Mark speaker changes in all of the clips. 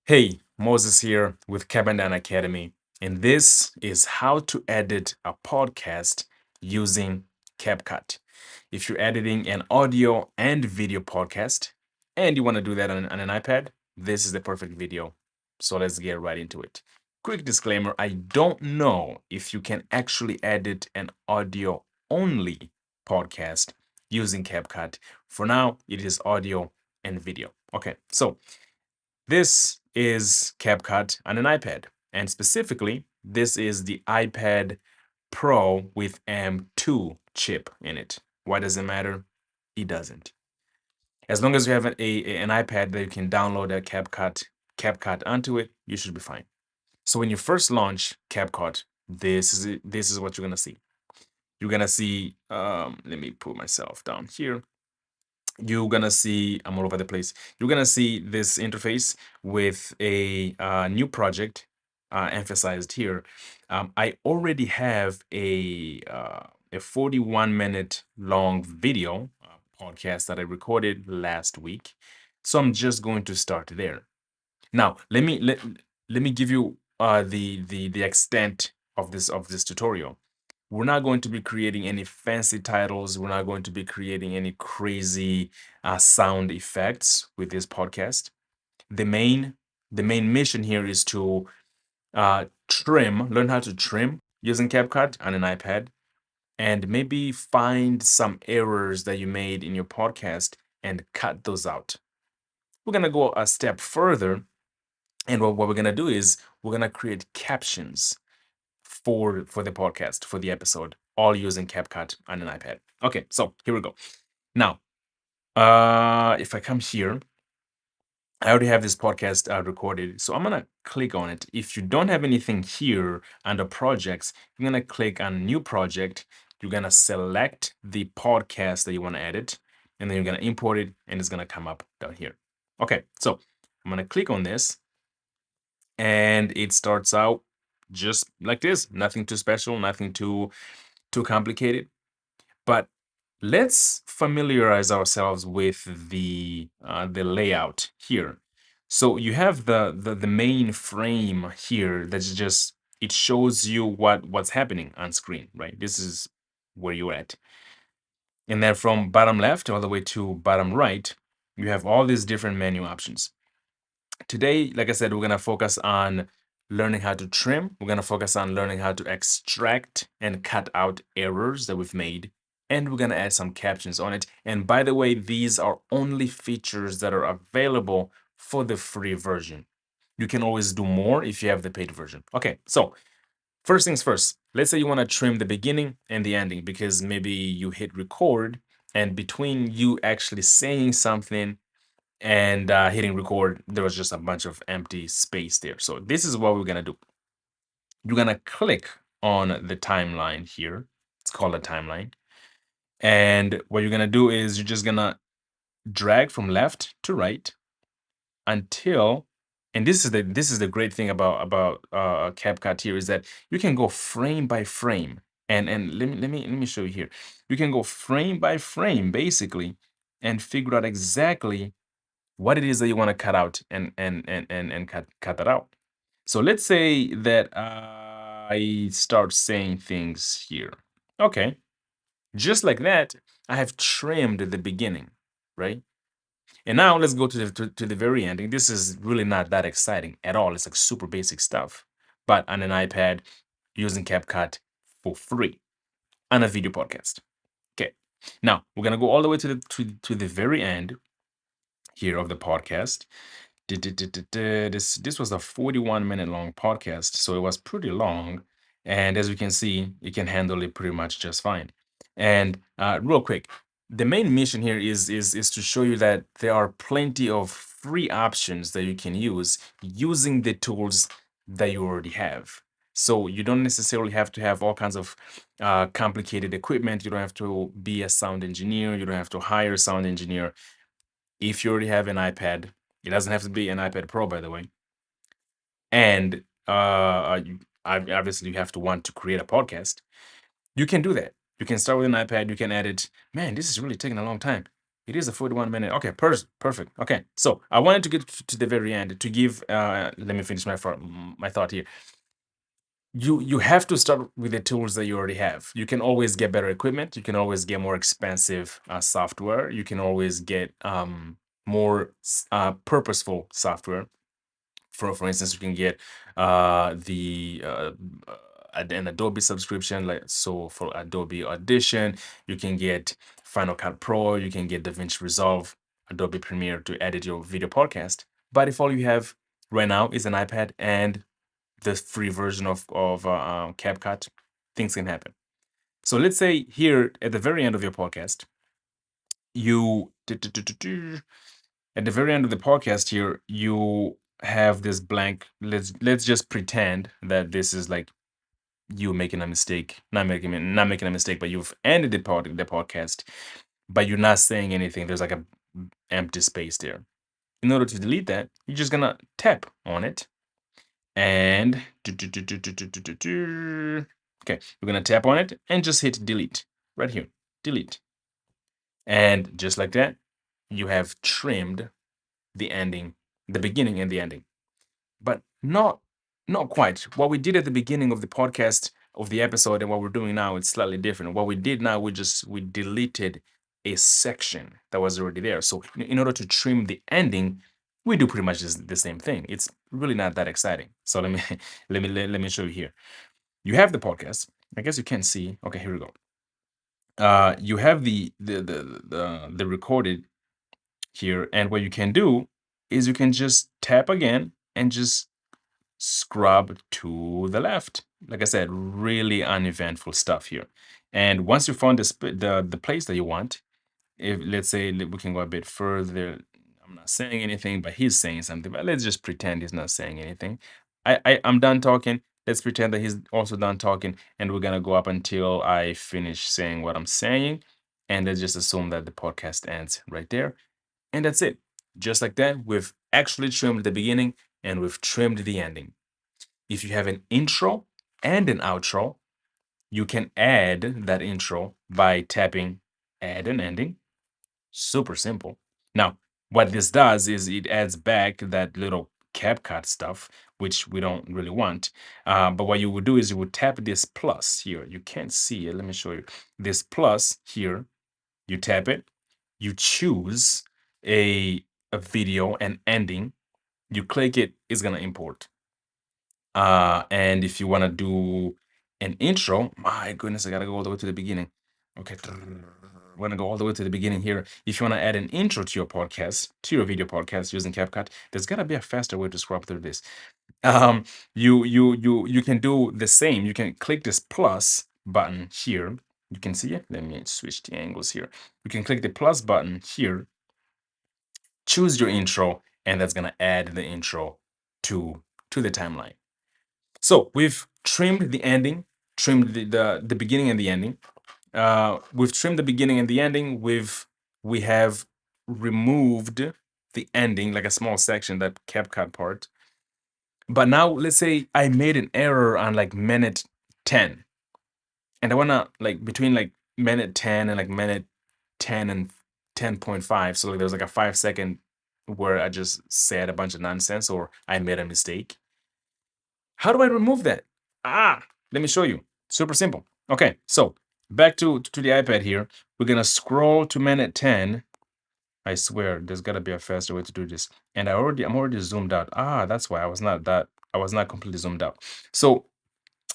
Speaker 1: Hey, Moses here with Cabandan Academy, and this is how to edit a podcast using CapCut. If you're editing an audio and video podcast and you want to do that on an iPad, this is the perfect video. So let's get right into it. Quick disclaimer, I don't know if you can actually edit an audio only podcast using CapCut. For now, it is audio and video. Okay, so this is CapCut on an iPad, and specifically, this is the iPad Pro with M2 chip in it. Why does it matter? It doesn't. As long as you have an iPad that you can download a CapCut onto it, you should be fine. So when you first launch CapCut, this is what you're gonna see. You're gonna see. Let me put myself down here. You're gonna see, I'm all over the place. You're gonna see this interface with a new project emphasized here. I already have a 41-minute long video podcast that I recorded last week, so I'm just going to start there. Now, let me give you the extent of this tutorial. We're not going to be creating any fancy titles. We're not going to be creating any crazy sound effects with this podcast. The main the main mission here is to learn how to trim using CapCut on an iPad, and maybe find some errors that you made in your podcast and cut those out. We're gonna go a step further, and what we're gonna do is we're gonna create captions for the podcast, for the episode, all using CapCut on an iPad. Okay, so here we go. Now, if I come here, I already have this podcast recorded, so I'm gonna click on it. If you don't have anything here under projects, you're gonna click on new project. You're gonna select the podcast that you want to edit, and then you're gonna import it, and it's gonna come up down here. Okay, so I'm gonna click on this, and it starts out just like this. Nothing too special, nothing too complicated. But let's familiarize ourselves with the layout here. So you have the main frame here that's just, it shows you what's happening on screen, right? This is where you're at. And then from bottom left all the way to bottom right, you have all these different menu options. Today, like I said, we're going to focus on learning how to trim. We're going to focus on learning how to extract and cut out errors that we've made. And we're going to add some captions on it. And by the way, these are only features that are available for the free version. You can always do more if you have the paid version. Okay, so first things first, let's say you want to trim the beginning and the ending because maybe you hit record, and between you actually saying something and hitting record, there was just a bunch of empty space there. So this is what we're gonna do. You're gonna click on the timeline here. It's called a timeline. And what you're gonna do is you're just gonna drag from left to right until, and this is the great thing about CapCut here, is that you can go frame by frame. And let me show you here. You can go frame by frame basically and figure out exactly what it is that you want to cut out, and cut that out. So let's say that I start saying things here. Okay, just like that, I have trimmed the beginning, right? And now let's go to the very end. And this is really not that exciting at all. It's like super basic stuff, but on an iPad using CapCut for free on a video podcast. Okay, now we're gonna go all the way to the very end here of the podcast. This was a 41-minute long podcast, so it was pretty long. And as you can see, you can handle it pretty much just fine. And real quick, the main mission here is to show you that there are plenty of free options that you can use using the tools that you already have. So you don't necessarily have to have all kinds of complicated equipment. You don't have to be a sound engineer. You don't have to hire a sound engineer. If you already have an iPad, it doesn't have to be an iPad Pro, by the way. And obviously, you have to want to create a podcast. You can do that. You can start with an iPad. You can edit. Man, this is really taking a long time. It is a 41 minute. Okay, perfect. Okay, so I wanted to get to the very end to give. Let me finish my thought here. You have to start with the tools that you already have. You can always get better equipment. You can always get more expensive software. You can always get more purposeful software. For instance, you can get the an Adobe subscription, like so for Adobe Audition. You can get Final Cut Pro. You can get DaVinci Resolve, Adobe Premiere to edit your video podcast. But if all you have right now is an iPad and the free version of CapCut, things can happen. So let's say here at the very end of your podcast, you at the very end of the podcast here, you have this blank. Let's just pretend that this is like you making a mistake, not making a mistake, but you've ended the podcast, but you're not saying anything. There's like a empty space there. In order to delete that, you're just gonna tap on it and okay, you're gonna tap on it and just hit delete right here, delete, and just like that, you have trimmed the ending, the beginning and the ending, but not quite. What we did at the beginning of the podcast of the episode and what we're doing now, it's slightly different. What we did now, we deleted a section that was already there. So in order to trim the ending, we do pretty much the same thing. It's really not that exciting. So let me let me show you here. You have the podcast. I guess you can see. Okay, here we go. You have the recorded here, and what you can do is you can just tap again and just scrub to the left. Like I said, really uneventful stuff here. And once you found the place that you want, if let's say we can go a bit further. I'm not saying anything, but he's saying something. But let's just pretend he's not saying anything. I'm done talking. Let's pretend that he's also done talking, and we're gonna go up until I finish saying what I'm saying, and let's just assume that the podcast ends right there, and that's it. Just like that, we've actually trimmed the beginning and we've trimmed the ending. If you have an intro and an outro, you can add that intro by tapping add an ending. Super simple. Now, what this does is it adds back that little CapCut stuff, which we don't really want. But what you would do is you would tap this plus here. You can't see it. Let me show you. This plus here, you tap it, you choose a video and ending, you click it, it's gonna import. And if you want to do an intro, my goodness, I gotta go all the way to the beginning. Okay, we're gonna go all the way to the beginning here. If you want to add an intro to your podcast, to your video podcast using CapCut, there's gotta be a faster way to scrub through this. Um, you can do the same. You can click this plus button here. You can see it. Let me switch the angles here. You can click the plus button here, choose your intro, and that's gonna add the intro to the timeline. So we've trimmed the ending, trimmed the beginning and the ending. We've trimmed the beginning and the ending. We have removed the ending, like a small section, that CapCut part. But now let's say I made an error on like minute 10, and I wanna like between like minute 10 and like minute 10 and 10.5. So like there was like a 5 second where I just said a bunch of nonsense or I made a mistake. How do I remove that? Let me show you. Super simple. Okay, so back to the iPad here. We're gonna scroll to minute 10. I swear there's gotta be a faster way to do this. And I'm already zoomed out. That's why I was not completely zoomed out. So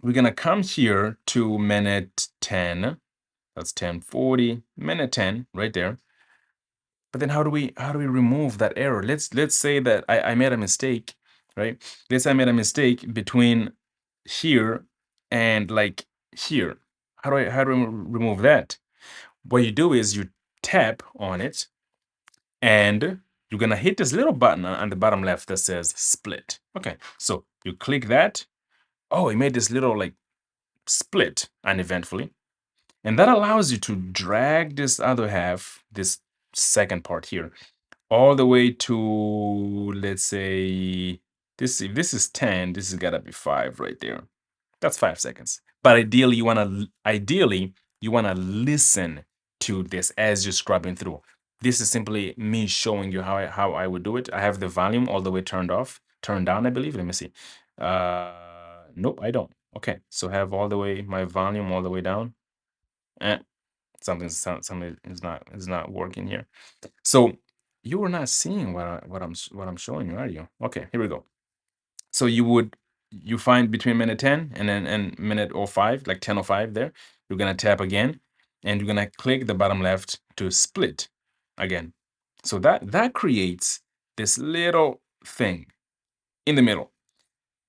Speaker 1: we're gonna come here to minute 10. That's 10:40, minute 10, right there. But then how do we remove that error? Let's say that I made a mistake, right? Let's say I made a mistake between here and like here. How do I remove that? What you do is you tap on it and you're gonna hit this little button on the bottom left that says split. Okay, so you click that. Oh, it made this little like split uneventfully. And that allows you to drag this other half, this second part here, all the way to, let's say, this. If this is 10, this has gotta be 5 right there. That's 5 seconds. But ideally you wanna listen to this as you're scrubbing through. This is simply me showing you how I would do it. I have the volume all the way turned down, I believe. Let me see. Nope, I don't. Okay, so have all the way my volume all the way down. Eh, something is not working here. So you are not seeing what I'm showing you, are you? Okay, here we go. So you find between minute 10 and minute oh 05, like 10:05 there. You're gonna tap again, and you're gonna click the bottom left to split again. So that creates this little thing in the middle.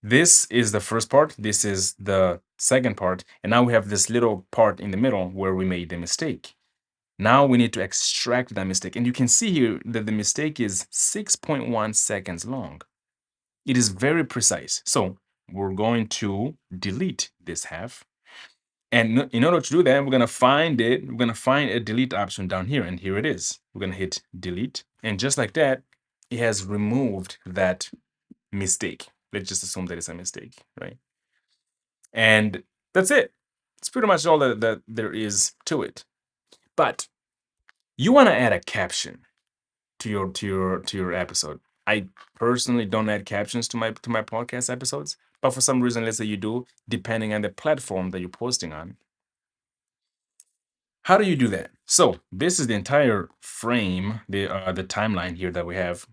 Speaker 1: This is the first part. This is the second part, and now we have this little part in the middle where we made the mistake. Now we need to extract that mistake, and you can see here that the mistake is 6.1 seconds long. It is very precise. So we're going to delete this half. And in order to do that, we're going to find it. We're going to find a delete option down here. And here it is. We're going to hit delete. And just like that, it has removed that mistake. Let's just assume that it's a mistake, right? And that's it. It's pretty much all that there is to it. But you want to add a caption to your episode. I personally don't add captions to my podcast episodes, but for some reason, let's say you do, depending on the platform that you're posting on. How do you do that? So this is the entire frame, the timeline here that we have.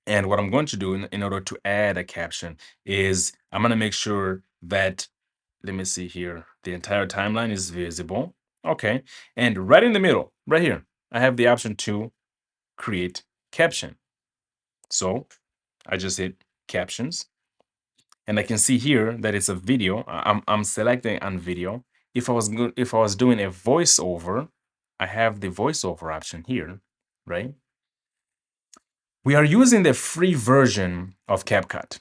Speaker 1: And what I'm going to do in order to add a caption is I'm going to make sure that, let me see here, the entire timeline is visible. Okay. And right in the middle, right here, I have the option to create caption. So I just hit captions, and I can see here that it's a video. I'm selecting on video. If I was doing a voiceover, I have the voiceover option here, right? We are using the free version of CapCut.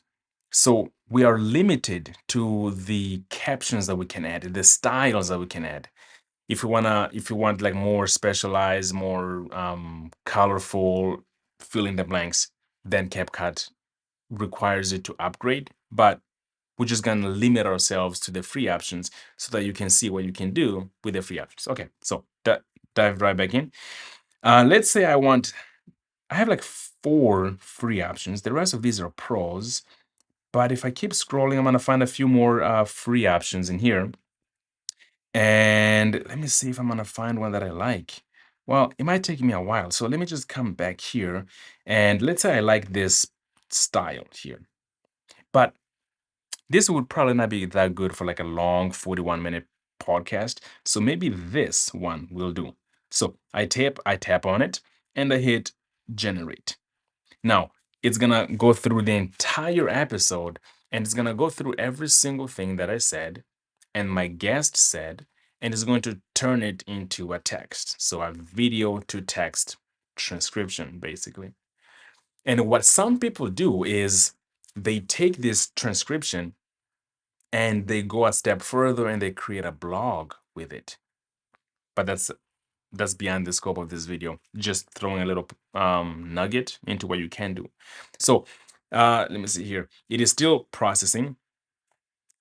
Speaker 1: So we are limited to the captions that we can add, the styles that we can add. If you want like more specialized, more colorful, fill in the blanks, then CapCut requires you to upgrade, but we're just going to limit ourselves to the free options so that you can see what you can do with the free options. Okay, so dive right back in. Let's say I have like 4 free options. The rest of these are pros, but if I keep scrolling, I'm going to find a few more free options in here. And let me see if I'm going to find one that I like. Well, it might take me a while. So let me just come back here, and let's say I like this style here. But this would probably not be that good for like a long 41-minute podcast. So maybe this one will do. So I tap on it, and I hit generate. Now it's gonna go through the entire episode, and it's gonna go through every single thing that I said and my guest said, and it's going to turn it into a text. So a video to text transcription, basically. And what some people do is they take this transcription and they go a step further and they create a blog with it. But that's beyond the scope of this video. Just throwing a little nugget into what you can do. So let me see here. It is still processing.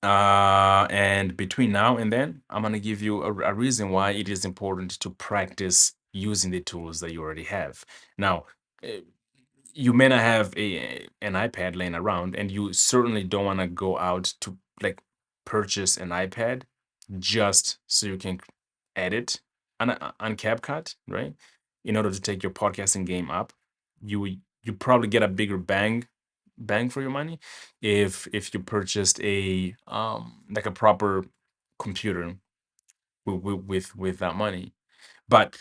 Speaker 1: And between now and then, I'm going to give you a reason why it is important to practice using the tools that you already have. Now, eh, you may not have an iPad laying around, and you certainly don't want to go out to like purchase an iPad just so you can edit on CapCut, right? In order to take your podcasting game up, you probably get a bigger bang for your money if you purchased a like a proper computer with that money. But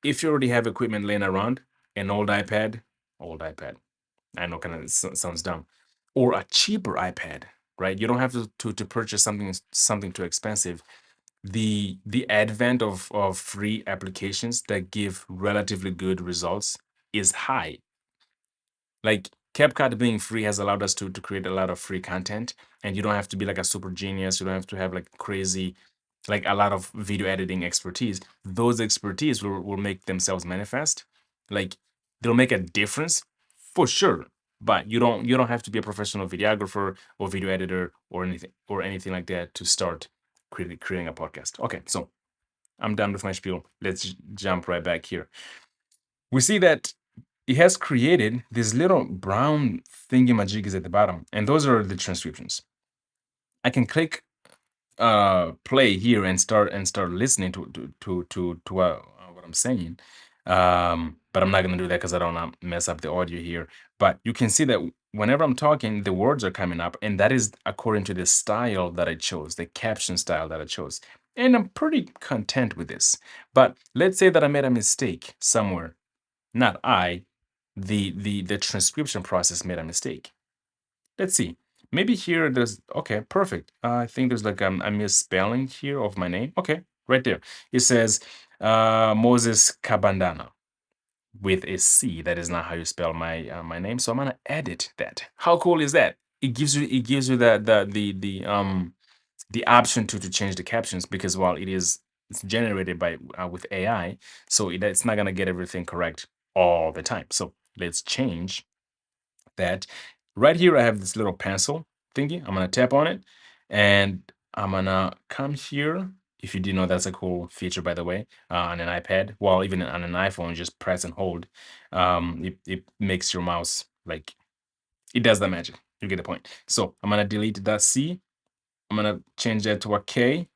Speaker 1: if you already have equipment laying around, an old iPad, I know kind of sounds dumb, or a cheaper iPad, right? You don't have to purchase something too expensive. The advent of free applications that give relatively good results is high. Like CapCut being free has allowed us to create a lot of free content, and you don't have to be like a super genius. You don't have to have like crazy, like a lot of video editing expertise. Those expertise will make themselves manifest. Like they'll make a difference for sure, but you don't have to be a professional videographer or video editor or anything like that to start creating a podcast. Okay, so I'm done with my spiel. Let's jump right back here. we see that it has created these little brown thingy-majigs at the bottom, and those are the transcriptions. I can click play here and start listening to what I'm saying. But I'm not gonna do that because I don't want to mess up the audio here. But you can see that whenever I'm talking, the words are coming up, and that is according to the style that I chose, the caption style that I chose. And I'm pretty content with this. But let's say that I made a mistake somewhere. Not I, the transcription process made a mistake. Let's see. Maybe here there's okay, perfect. I think there's like a misspelling here of my name. Okay, right there. It says Moses Kabandana with a C. That is not how you spell my name. So I'm gonna edit that. How cool is that? It gives you the option to change the captions because while it's generated by with AI, so it's not gonna get everything correct all the time. So let's change that. Right here, I have this little pencil thingy. I'm gonna tap on it and I'm gonna come here. If you didn't know, that's a cool feature, by the way, on an iPad. Well, even on an iPhone, just press and hold. It makes your mouse like, it does the magic. You get the point. So I'm gonna delete that C. I'm gonna change that to a K,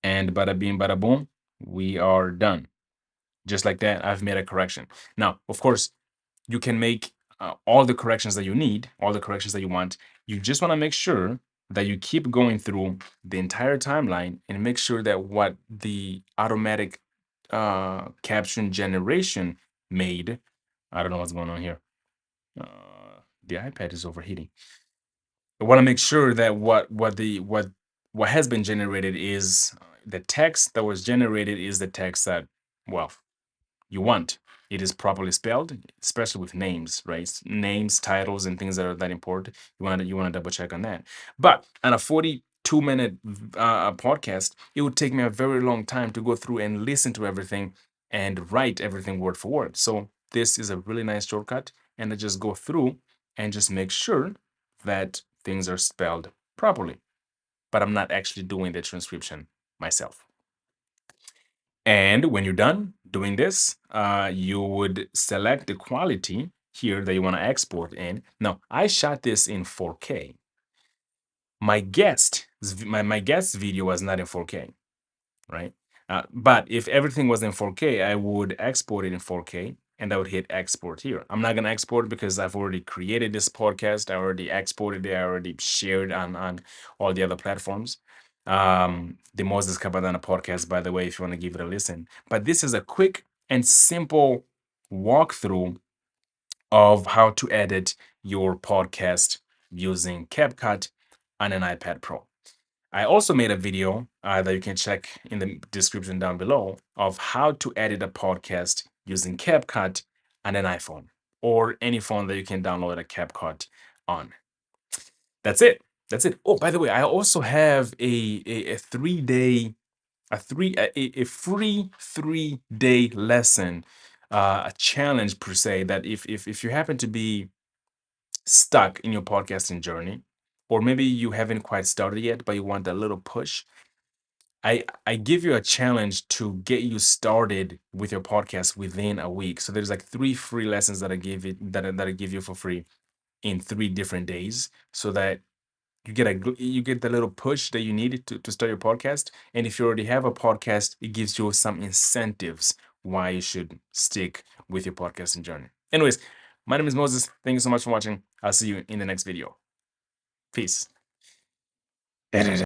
Speaker 1: and bada bing, bada boom, we are done. Just like that, I've made a correction. Now, of course, you can make all the corrections that you need, all the corrections that you want. You just want to make sure that you keep going through the entire timeline and make sure that what the automatic caption generation made, I don't know what's going on here. The iPad is overheating. I want to make sure that what has been generated is the text that was generated is the text that, well, you want. It is properly spelled, especially with names, right? Names, titles, and things that are that important. You want to double check on that. But on a 42-minute podcast, it would take me a very long time to go through and listen to everything and write everything word for word. So this is a really nice shortcut, and I just go through and just make sure that things are spelled properly. But I'm not actually doing the transcription myself. And when you're done doing this, you would select the quality here that you want to export in. Now, I shot this in 4K. My guest's video was not in 4K, right? But if everything was in 4K, I would export it in 4K and I would hit export here. I'm not going to export because I've already created this podcast. I already exported it. I already shared on all the other platforms. The Moses Kabadana podcast, by the way, if you want to give it a listen. But this is a quick and simple walkthrough of how to edit your podcast using CapCut on an iPad Pro. I also made a video that you can check in the description down below of how to edit a podcast using CapCut on an iPhone or any phone that you can download a CapCut on. That's it. That's it. Oh, by the way, I also have a 3-day a free 3-day lesson, a challenge per se, that if you happen to be stuck in your podcasting journey, or maybe you haven't quite started yet, but you want a little push, I give you a challenge to get you started with your podcast within a week. So there's like 3 free lessons that I give it that I give you for free in 3 different days, so that you get the little push that you needed to start your podcast. And if you already have a podcast, it gives you some incentives why you should stick with your podcasting journey. Anyways, my name is Moses. Thank you so much for watching. I'll see you in the next video. Peace.